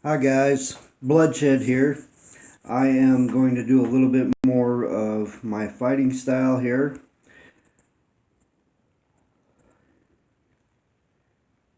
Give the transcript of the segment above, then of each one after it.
Hi guys, Bloodshed here. I am going to do a little bit more of my fighting style here.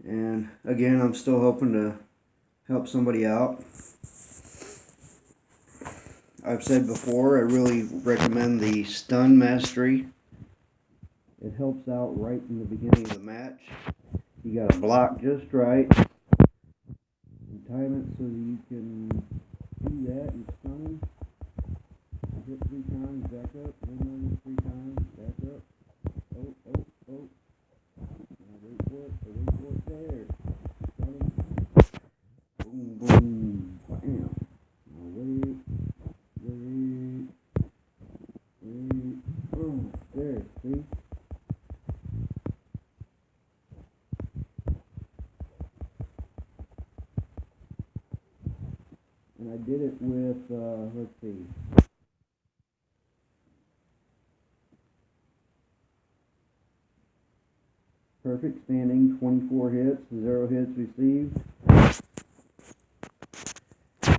And again, I'm still hoping to help somebody out. I've said before, I really recommend the stun mastery. It helps out right in the beginning of the match. You gotta block just right and time it so you can do that and stun him. Hit 3 times, back up, hit him 3 times, back up. Oh, oh, oh. Now wait for it, there. Stun him. Boom, boom, bam. Now wait, boom. There, see? And I did it with, let's see. Perfect standing, 24 hits, 0 hits received.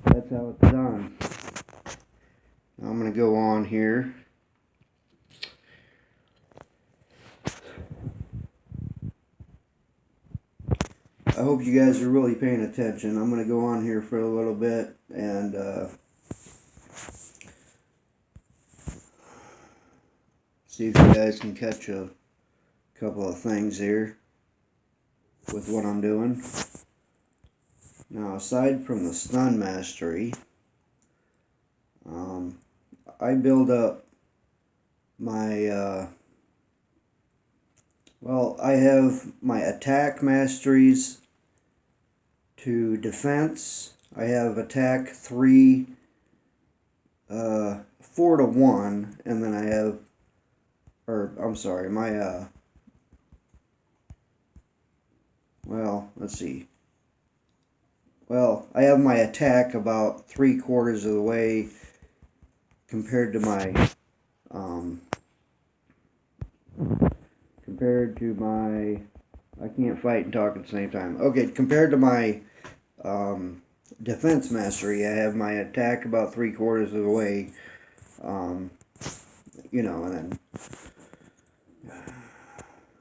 That's how it's done. Now I'm going to go on here. I hope you guys are really paying attention. I'm going to go on here for a little bit and see if you guys can catch a couple of things here with what I'm doing. Now, aside from the stun mastery, I build up my, I have my attack masteries to defense. I have attack 3, 4 to 1, and then I have, let's see. Well, I have my attack about 3/4 of the way compared to my, I can't fight and talk at the same time. Okay, compared to my, defense mastery, I have my attack about 3/4 of the way, and then,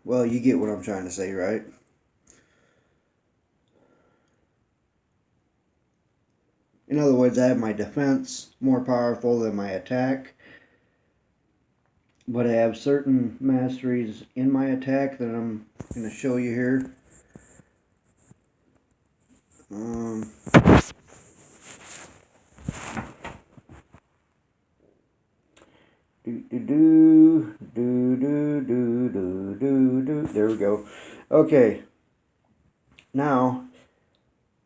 well, you get what I'm trying to say, right? In other words, I have my defense more powerful than my attack, but I have certain masteries in my attack that I'm going to show you here. There we go. Okay. Now,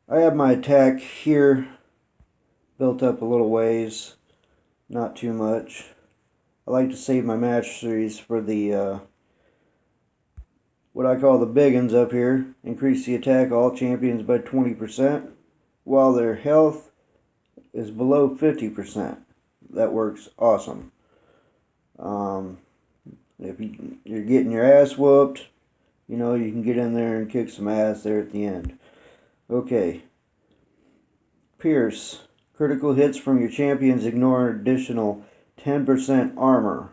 I have my attack here built up a little ways, not too much. I like to save my masteries for the, what I call the big uns up here. Increase the attack of all champions by 20%, while their health is below 50%. That works awesome. If you're getting your ass whooped, you can get in there and kick some ass there at the end. Okay. Pierce. Critical hits from your champions ignore an additional 10% armor.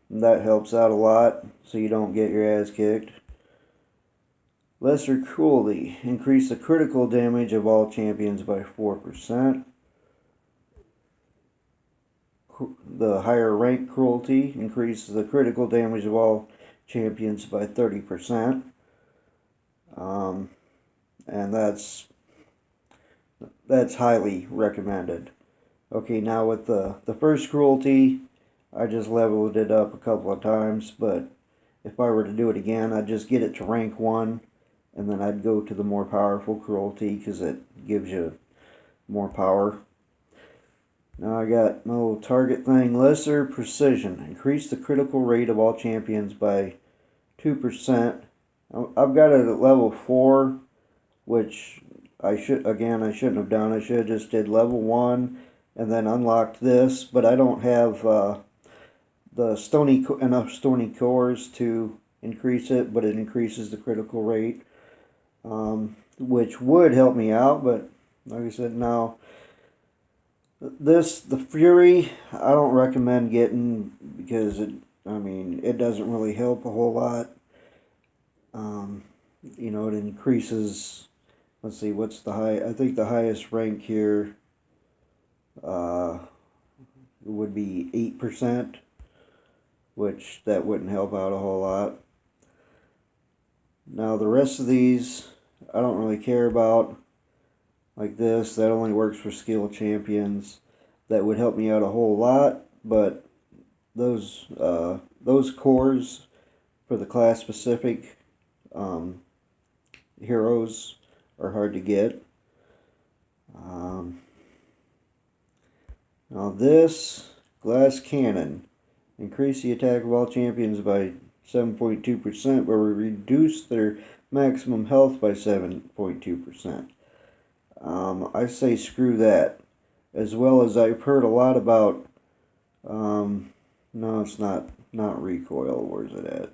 That helps out a lot so you don't get your ass kicked. Lesser cruelty. Increase the critical damage of all champions by 4%. The higher rank cruelty increases the critical damage of all champions by 30%. And that's highly recommended. Okay, now with the first cruelty, I just leveled it up a couple of times, but if I were to do it again, I'd just get it to rank 1, and then I'd go to the more powerful cruelty because it gives you more power. Now I got my little target thing. Lesser precision. Increase the critical rate of all champions by 2%. I've got it at level 4, which I shouldn't have done. I should have just did level 1 and then unlocked this, but I don't have enough stony cores to increase it, but it increases the critical rate. which would help me out, but like I said, now the Fury, I don't recommend getting because it doesn't really help a whole lot. It increases. Let's see, what's the high? I think the highest rank here would be 8%, which that wouldn't help out a whole lot. Now the rest of these, I don't really care about. Like this, that only works for skill champions. That would help me out a whole lot, but those cores for the class specific heroes are hard to get. Now this glass cannon increase the attack of all champions by 7.2%, but we reduce their maximum health by 7.2%. I say screw that. As well as I've heard a lot about, no, it's not recoil. Where's it at?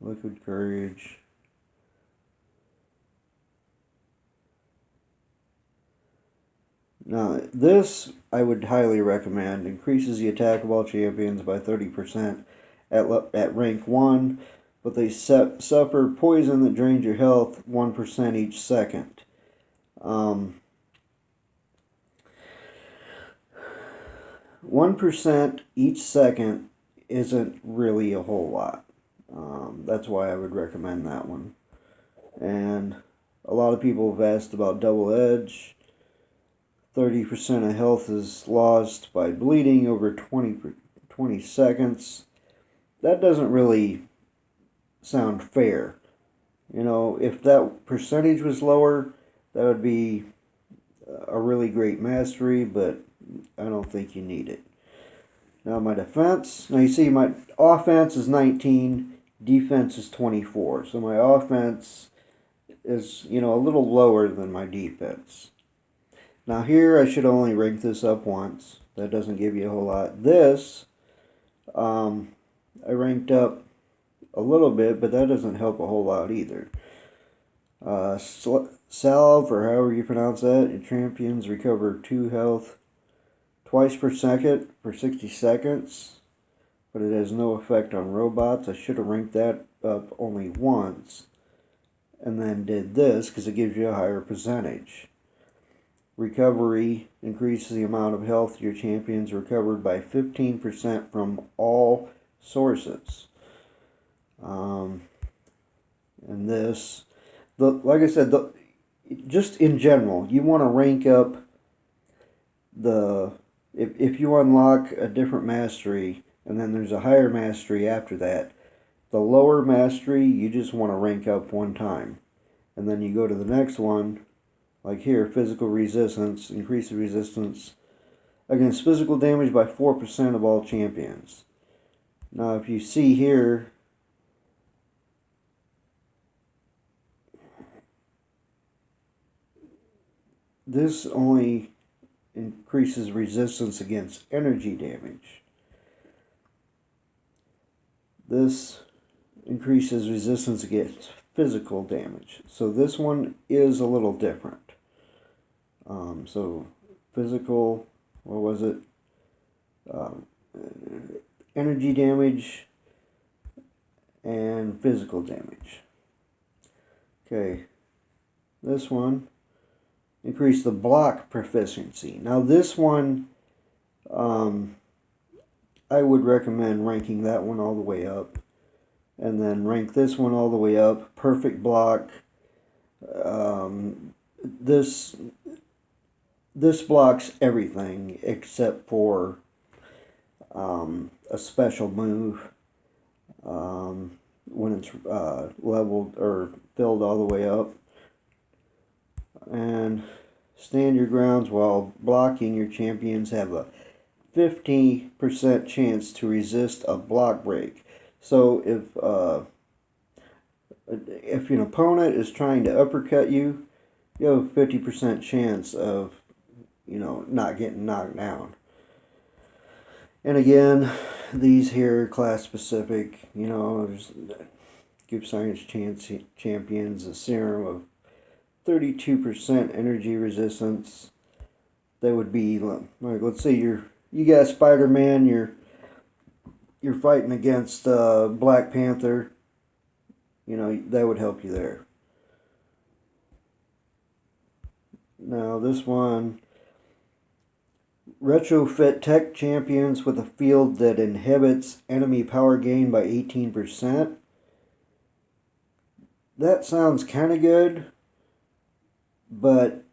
Liquid courage. Now, this I would highly recommend. Increases the attack of all champions by 30% at rank 1, but they suffer poison that drains your health 1% each second. 1% each second isn't really a whole lot. That's why I would recommend that one. And a lot of people have asked about double edge. 30% of health is lost by bleeding over 20 seconds. That doesn't really sound fair. If that percentage was lower, that would be a really great mastery, but I don't think you need it. Now my defense. Now you see my offense is 19, defense is 24. So my offense is, a little lower than my defense. Now here I should only rank this up once. That doesn't give you a whole lot. This, I ranked up a little bit, but that doesn't help a whole lot either. Salve, or however you pronounce that, your champions recover 2 health twice per second for 60 seconds, but it has no effect on robots. I should have ranked that up only once, and then did this because it gives you a higher percentage. Recovery increases the amount of health your champions recovered by 15% from all sources. And this, like I said, just in general, you want to rank up if you unlock a different mastery and then there's a higher mastery after that, the lower mastery you just want to rank up one time, and then you go to the next one. Like here, physical resistance, increase the resistance against physical damage by 4% of all champions. Now if you see here, this only increases resistance against energy damage. This increases resistance against physical damage. So this one is a little different. So physical, what was it? Energy damage and physical damage. Okay, this one increase the block proficiency. Now this one, I would recommend ranking that one all the way up, and then rank this one all the way up. Perfect block. This blocks everything except for a special move when it's leveled or filled all the way up. And stand your grounds while blocking. Your champions have a 50% chance to resist a block break. So if an opponent is trying to uppercut you, you have a 50% chance of not getting knocked down. And again, these here class specific, Give science champions a serum of 32% energy resistance. That would be like, let's say you got Spider-Man, you're fighting against Black Panther. You know, that would help you there. Now this one, retrofit tech champions with a field that inhibits enemy power gain by 18%. That sounds kind of good, but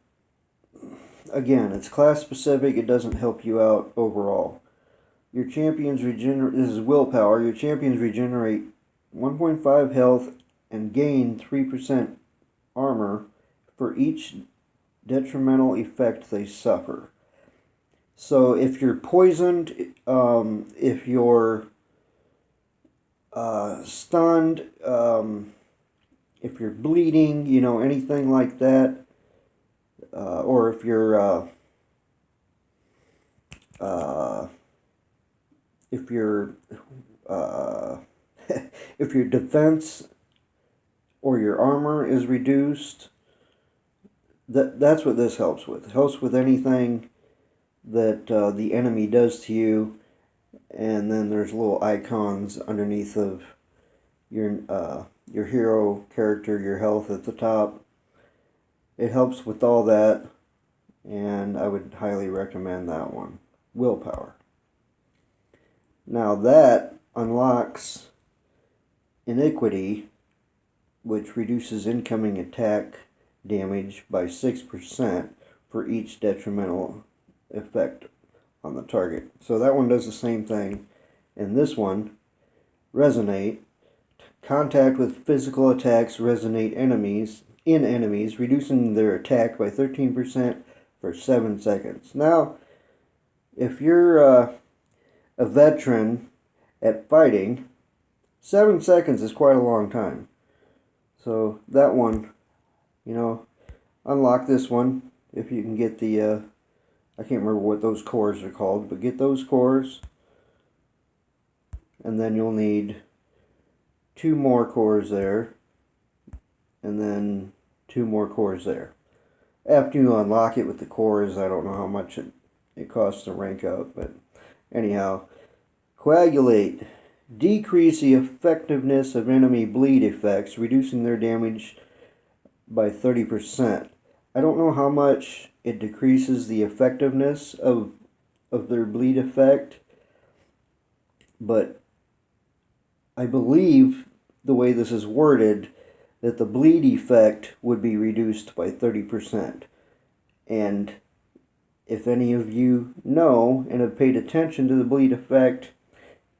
again, it's class specific. It doesn't help you out overall. Your champions regenerate. This is willpower. Your champions regenerate 1.5 health and gain 3% armor for each detrimental effect they suffer. So if you're poisoned, if you're stunned, if you're bleeding, you know, anything like that, or if you're if your defense or your armor is reduced, that's what this helps with. It helps with anything that the enemy does to you, and then there's little icons underneath of your hero character, your health at the top. It helps with all that, and I would highly recommend that one. Willpower. Now that unlocks Iniquity, which reduces incoming attack damage by 6% for each detrimental effect on the target. So that one does the same thing. And this one, Resonate. Contact with physical attacks resonate enemies, reducing their attack by 13% for 7 seconds. Now, if you're a veteran at fighting, 7 seconds is quite a long time. So that one, you know, unlock this one if you can get the, I can't remember what those cores are called, but get those cores, and then you'll need 2 more cores there, and then 2 more cores there. After you unlock it with the cores, I don't know how much it costs to rank up, but anyhow, Coagulate. Decrease the effectiveness of enemy bleed effects, reducing their damage by 30%. I don't know how much it decreases the effectiveness of their bleed effect, but I believe the way this is worded that the bleed effect would be reduced by 30%. And if any of you know and have paid attention to the bleed effect,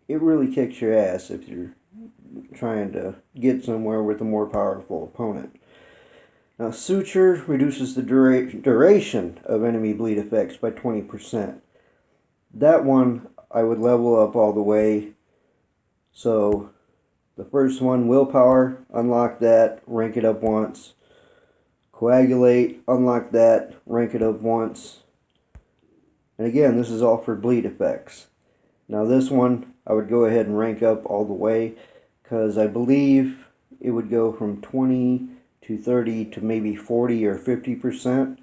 it really kicks your ass if you're trying to get somewhere with a more powerful opponent. Now, Suture reduces the duration of enemy bleed effects by 20%. That one I would level up all the way. So the first one, Willpower, unlock that, rank it up once. Coagulate, unlock that, rank it up once. And again, this is all for bleed effects. Now this one, I would go ahead and rank up all the way, because I believe it would go from 20 to 30 to maybe 40 or 50%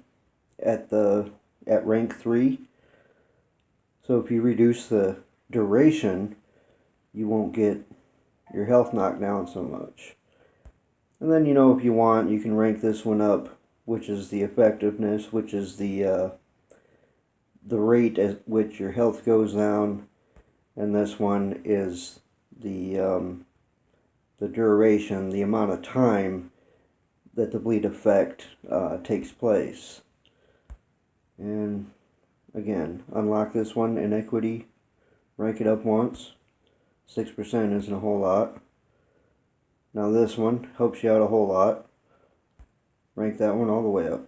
at rank 3. So if you reduce the duration, you won't get your health knocked down so much. And then, you know, if you want, you can rank this one up, which is the effectiveness, which is the rate at which your health goes down, and this one is the duration, the amount of time that the bleed effect takes place. And again, unlock this one, Iniquity, rank it up once. 6% isn't a whole lot. Now this one helps you out a whole lot. Rank that one all the way up.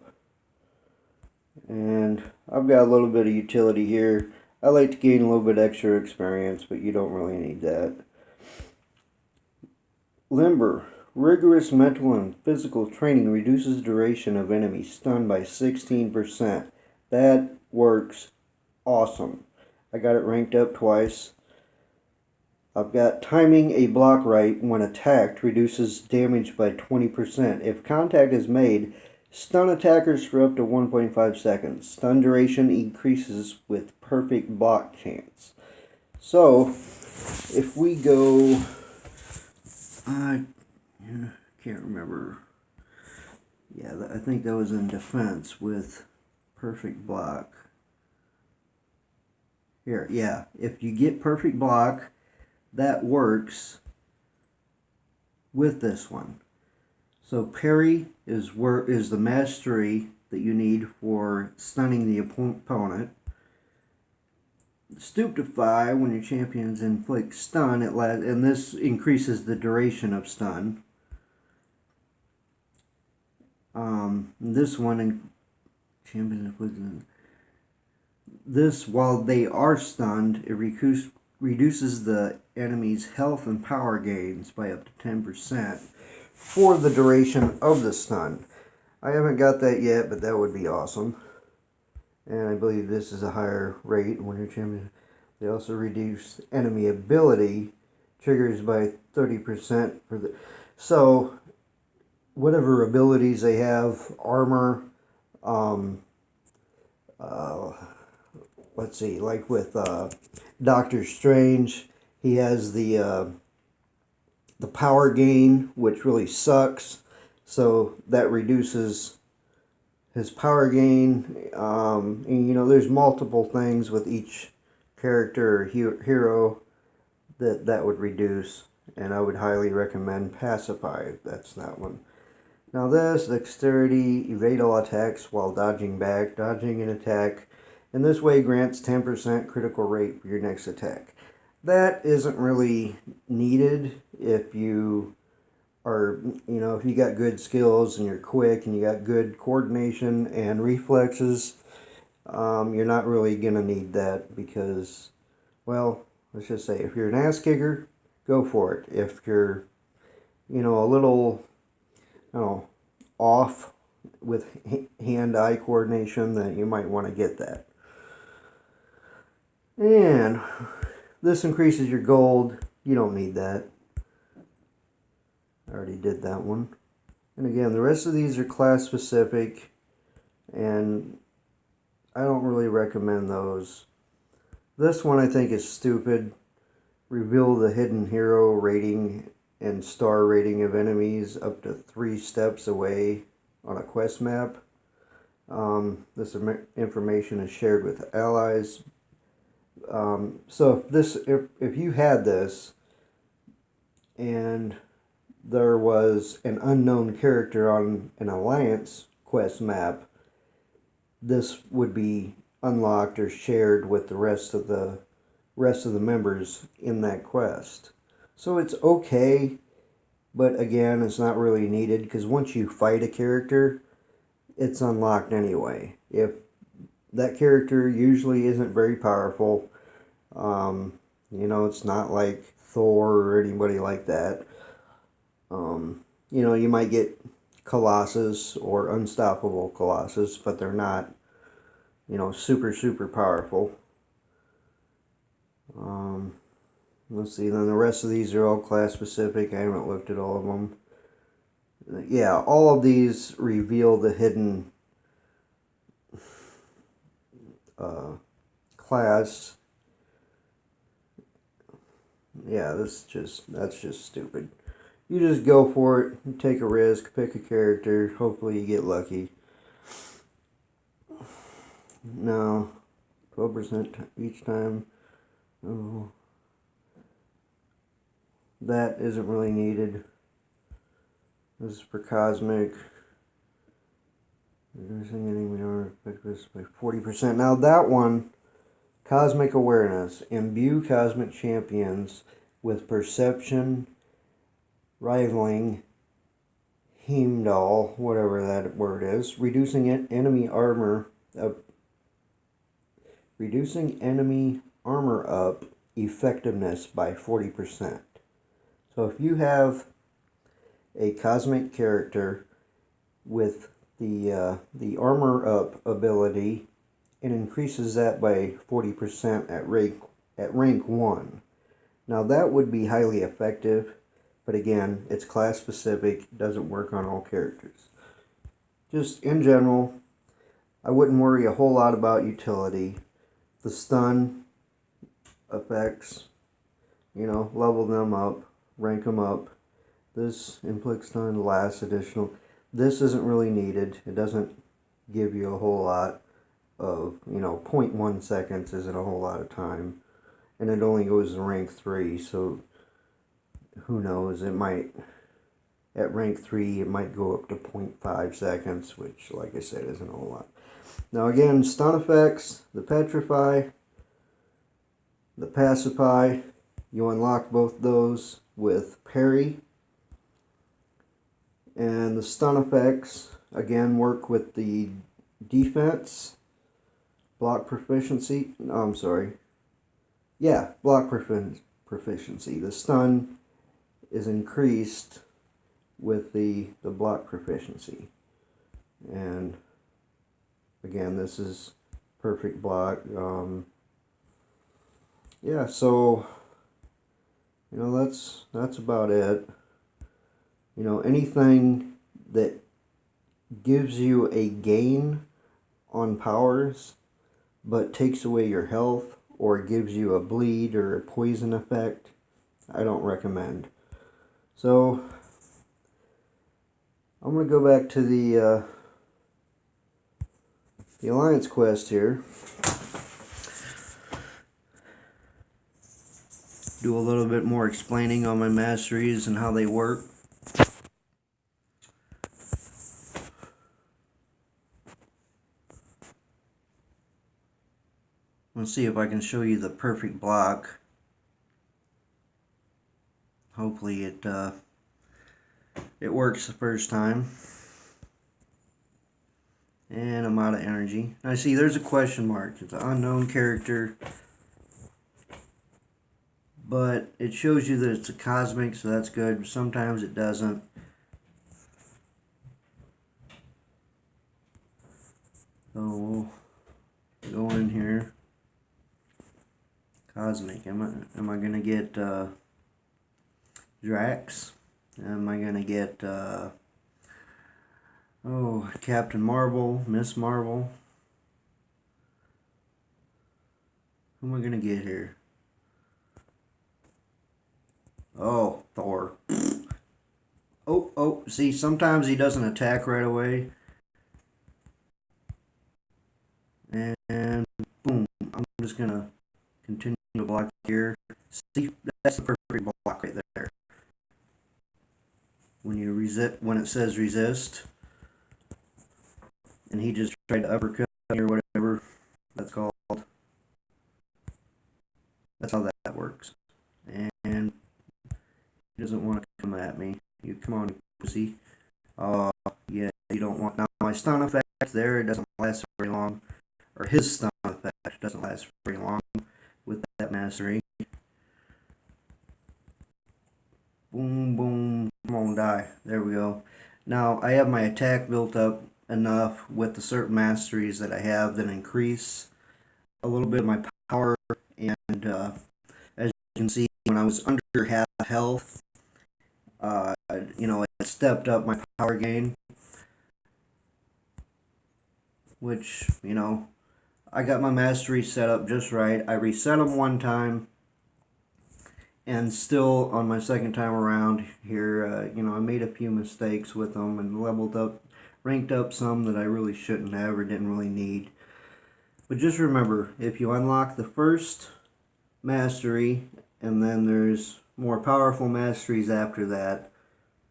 And I've got a little bit of utility here. I like to gain a little bit extra experience, but you don't really need that. Limber. Rigorous mental and physical training reduces the duration of enemy stun by 16%. That works awesome. I got it ranked up twice. I've got timing a block right when attacked reduces damage by 20%. If contact is made, stun attackers for up to 1.5 seconds. Stun duration increases with perfect block chance. So, if we go, I can't remember. Yeah, I think that was in defense with perfect block. Here, yeah, if you get perfect block, that works with this one. So parry is the mastery that you need for stunning the opponent. Stupefy, when your champions inflict stun, and this increases the duration of stun. This one in champions inflict this, while they are stunned, it reduces the enemy's health and power gains by up to 10% for the duration of the stun. I haven't got that yet, but that would be awesome. And I believe this is a higher rate when you're champion. They also reduce enemy ability triggers by 30% for the. So whatever abilities they have, armor, let's see, like with Doctor Strange, he has the power gain, which really sucks. So that reduces his power gain. And, you know, there's multiple things with each character or hero that would reduce. And I would highly recommend Pacify. That's that one. Now this, dexterity, evade all attacks while dodging back. Dodging an attack in this way grants 10% critical rate for your next attack. That isn't really needed if you are, you know, if you got good skills and you're quick and you got good coordination and reflexes. You're not really going to need that because, well, let's just say if you're an ass kicker, go for it. If you're, you know, a little, I don't know, off with hand-eye coordination, then you might want to get that. And this increases your gold. You don't need that. I already did that one. And again, the rest of these are class specific, and I don't really recommend those. This one I think is stupid. Reveal the hidden hero rating and star rating of enemies up to 3 steps away on a quest map. This information is shared with allies. So if you had this and there was an unknown character on an alliance quest map, this would be unlocked or shared with the rest of the members in that quest. So it's okay, but again, it's not really needed because once you fight a character, it's unlocked anyway. If that character usually isn't very powerful, you know, it's not like Thor or anybody like that. You know, you might get Colossus or Unstoppable Colossus, but they're not, you know, super powerful. Let's see, then the rest of these are all class specific. I haven't looked at all of them. Yeah, all of these reveal the hidden class. Yeah, that's just stupid. You just go for it, take a risk, pick a character, hopefully you get lucky. No, 12% each time. Oh, that isn't really needed. This is for cosmic. Reducing enemy armor effectiveness by 40%. Now that one, cosmic awareness. Imbue cosmic champions with perception rivaling Heimdall, whatever that word is, reducing enemy armor up effectiveness by 40%. So if you have a cosmic character with the armor up ability, it increases that by 40% at rank 1. Now that would be highly effective, but again, it's class specific, doesn't work on all characters. Just in general, I wouldn't worry a whole lot about utility. The stun effects, level them up, rank them up. This inflict stun, last additional. This isn't really needed. It doesn't give you a whole lot of, 0.1 seconds isn't a whole lot of time. And it only goes to rank 3, so who knows, it might, at rank 3, it might go up to 0.5 seconds, which, like I said, isn't a whole lot. Now again, stun effects, the Petrify, the Pacify, you unlock both those with Parry. And the stun effects, again, work with the defense, block proficiency, block proficiency. The stun is increased with the block proficiency. And again, this is perfect block. Yeah, so that's about it. Anything that gives you a gain on powers but takes away your health or gives you a bleed or a poison effect, I don't recommend. So I'm going to go back to the Alliance quest here. Do a little bit more explaining on my masteries and how they work. Let's see if I can show you the perfect block. Hopefully it works the first time. And I'm out of energy. I see there's a question mark. It's an unknown character. But it shows you that it's a cosmic, so that's good. Sometimes it doesn't. So we'll go in here. Cosmic. Am I gonna get Drax? Am I gonna get Captain Marvel, Miss Marvel? Who am I gonna get here? Oh, Thor. Oh, see, sometimes he doesn't attack right away. And boom, I'm just gonna continue to block here. See, that's the perfect block right there. When it says resist, and he just tried to uppercut me or whatever that's called. That's how that works. And he doesn't want to come at me. You come on, pussy. Yeah, you don't want. Now my stun effect there, it doesn't last very long, or his stun effect doesn't last very long with that mastery. Boom, boom, come on, die. There we go. Now I have my attack built up enough with the certain masteries that I have that increase a little bit of my power, and as you can see, when I was under half health, it stepped up my power gain, which, I got my mastery set up just right. I reset them one time, and still on my second time around here, I made a few mistakes with them and ranked up some that I really shouldn't have or didn't really need. But just remember, if you unlock the first mastery and then there's more powerful masteries after that,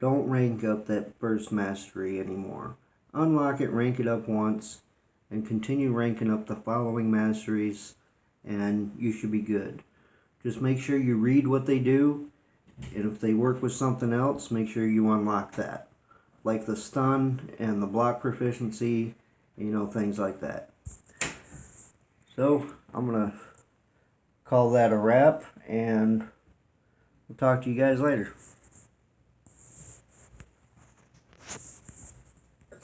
don't rank up that first mastery anymore. Unlock it, rank it up once, and continue ranking up the following masteries, and you should be good. Just make sure you read what they do, and if they work with something else, make sure you unlock that. Like the stun and the block proficiency, things like that. So, I'm going to call that a wrap, and we'll talk to you guys later.